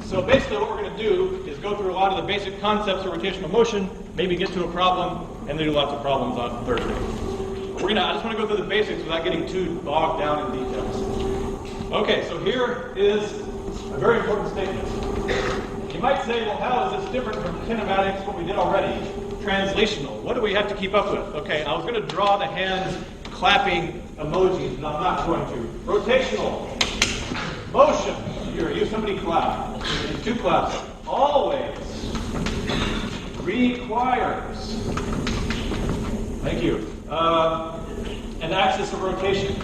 So basically what we're going to do is go through a lot of the basic concepts of rotational motion, maybe get to a problem, and then do lots of problems on Thursday. I just want to go through the basics without getting too bogged down in details. Okay, so here is a very important statement. You might say, well, how is this different from kinematics, what we did already? Translational. What do we have to keep up with? Okay, I was going to draw the hands clapping emojis, but I'm not going to. Rotational. Motion. Here, use somebody clap. There's 2 claps. Always requires, thank you, an axis of rotation.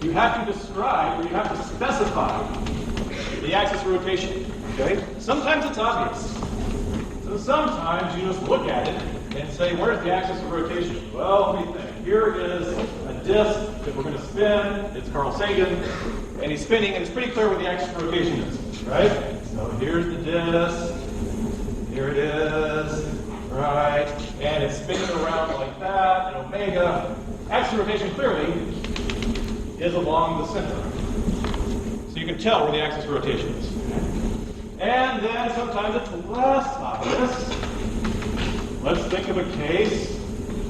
You have to describe, or you have to specify the axis of rotation. Okay? Sometimes it's obvious. So sometimes you just look at it and say, where's the axis of rotation? Well, let me think. Here is a disk that we're going to spin. It's Carl Sagan, and he's spinning, and it's pretty clear where the axis of rotation is, right? So here's the disk. Here it is, right? And it's spinning around like that, and omega. Axis of rotation clearly is along the center. So you can tell where the axis of rotation is. And then sometimes it's less obvious. Let's think of a case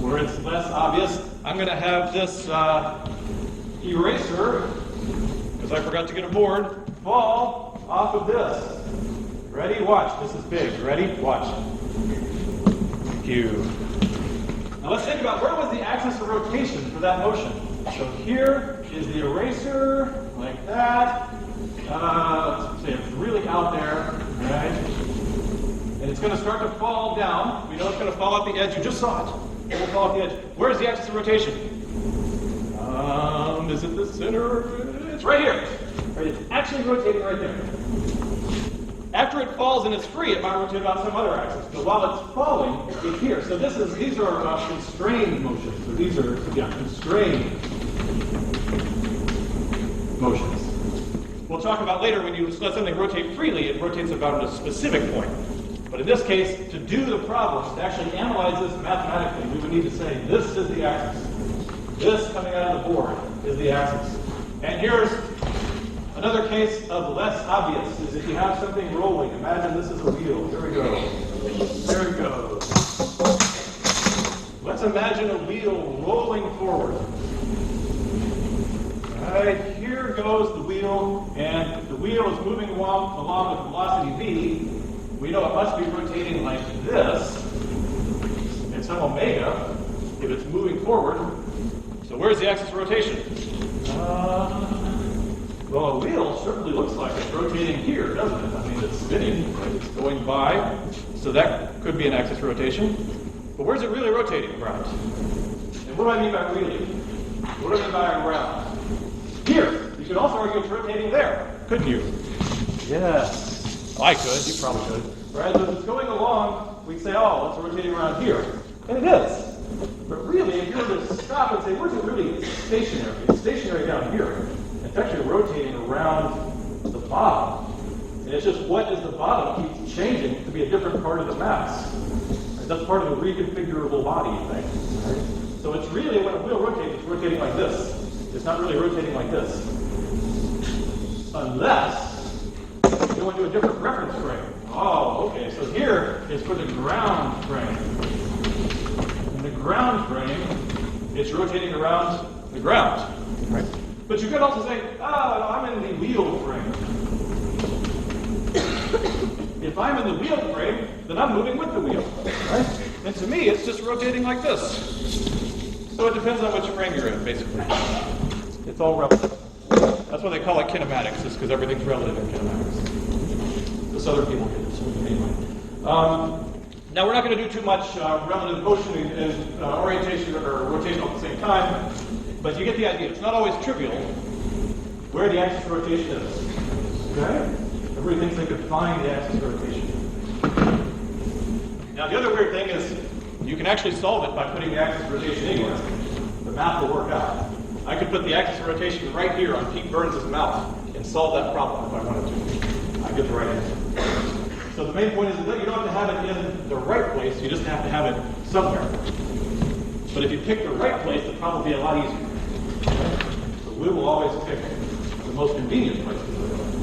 where it's less obvious. I'm going to have this eraser, because I forgot to get a board, fall off of this. Ready? Watch. This is big. Ready? Watch. Cue. Now let's think about where was the axis of rotation for that motion. So here is the eraser, like that. Let's say it's really out there, right? And it's going to start to fall down. We know it's going to fall off the edge. You just saw it. It will fall off the edge. Where's the axis of rotation? Is it the center? It's right here. Right? It's actually rotating right there. After it falls and it's free, it might rotate on some other axis. But while it's falling, it's here. So these are constrained motions. So these are constrained motions. We'll talk about later when you let something rotate freely, it rotates about a specific point. But in this case, to do the problem, to actually analyze this mathematically, we would need to say this is the axis. This coming out of the board is the axis. And here's another case of less obvious, is if you have something rolling. Imagine this is a wheel. Here we go. There it goes. Let's imagine a wheel rolling forward. All right, here goes the wheel, and the wheel is moving along with velocity v. We know it must be rotating like this. It's some omega if it's moving forward. So where's the axis of rotation? Well, a wheel certainly looks like it's rotating here, doesn't it? I mean, it's spinning, right? It's going by, so that could be an axis of rotation. But where's it really rotating around? And what do I mean by really? What do I mean by around? Here. You could also argue it's rotating there, couldn't you? Yes. I could. You probably could. Right? So if it's going along, we'd say, oh, it's rotating around here. And it is. But really, if you were to stop and say, where's it really stationary? It's stationary down here. It's actually rotating around the bottom. And it's just what is the bottom keeps changing to be a different part of the mass. Right? That's part of the reconfigurable body thing. Right? So it's really, when a wheel rotates, it's rotating like this. It's not really rotating like this. Unless you want to do a different reference frame. Oh, okay. So here is for the ground frame. In the ground frame, it's rotating around the ground. Right? But you could also say, oh, no, I'm in the wheel frame. If I'm in the wheel frame, then I'm moving with the wheel. Right? And to me, it's just rotating like this. So it depends on which frame you're in, basically. It's all relative. That's why they call it kinematics, is because everything's relative in kinematics. This other people get it, so anyway. Now, we're not going to do too much relative motion and orientation or rotation at the same time, but you get the idea. It's not always trivial where the axis of rotation is. Okay? Everybody thinks they could find the axis of rotation. Now, the other weird thing is you can actually solve it by putting the axis of rotation anywhere. The math will work out. I could put the axis of rotation right here on Pete Burns' mouth and solve that problem if I wanted to. I get the right answer. So the main point is that you don't have to have it in the right place, you just have to have it somewhere. But if you pick the right place, the problem will be a lot easier. So we will always pick the most convenient place to put it.